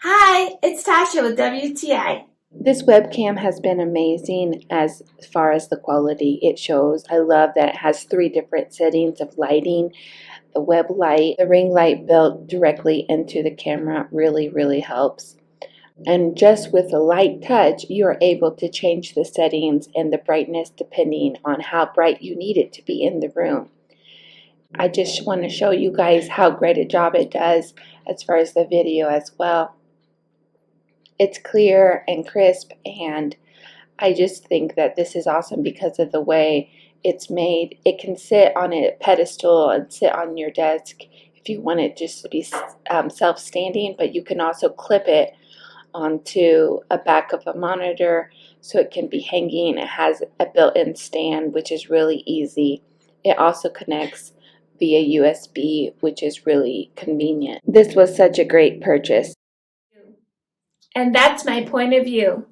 Hi, it's Tasha with WTI. This webcam has been amazing as far as the quality it shows. I love that it has 3 different settings of lighting. The web light, the ring light built directly into the camera really helps. And just with a light touch, you're able to change the settings and the brightness depending on how bright you need it to be in the room. I just want to show you guys how great a job it does as far as the video as well. It's clear and crisp, and I just think that this is awesome because of the way it's made. It can sit on a pedestal and sit on your desk if you want it just to be self-standing, but you can also clip it onto a back of a monitor so it can be hanging. It has a built-in stand, which is really easy. It also connects via USB, which is really convenient. This was such a great purchase. And that's my point of view.